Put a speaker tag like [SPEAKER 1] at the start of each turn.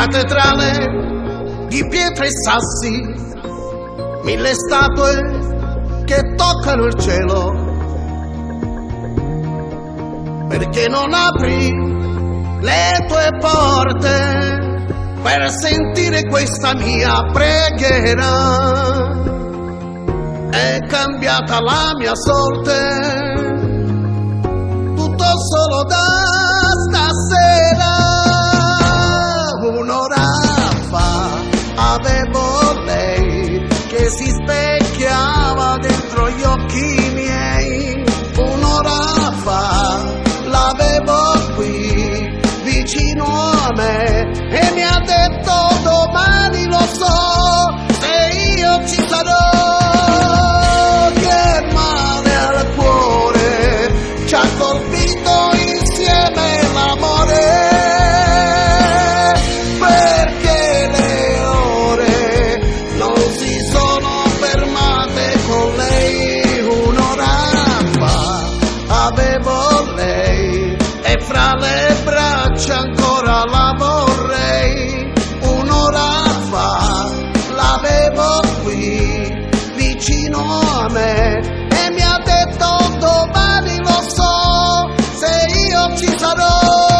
[SPEAKER 1] cattedrale di pietre e sassi, 1000 statue che toccano il cielo. Perché non apri le tue porte per sentire questa mia preghiera? È cambiata la mia sorte, tutto solo da stasera. Un'ora fa avevo lei che si specchiava dentro gli occhi miei. Un'ora fa l'avevo qui vicino a me e mi ha detto domani lo so se io ci sarò. Che male al cuore ci ha colpito insieme l'amore, perché le ore non si sono fermate con lei. Un'ora fa avevo lei e fra le braccia ancora la vorrei. Un'ora fa l'avevo qui vicino a me e mi ha detto domani lo so se io ci sarò.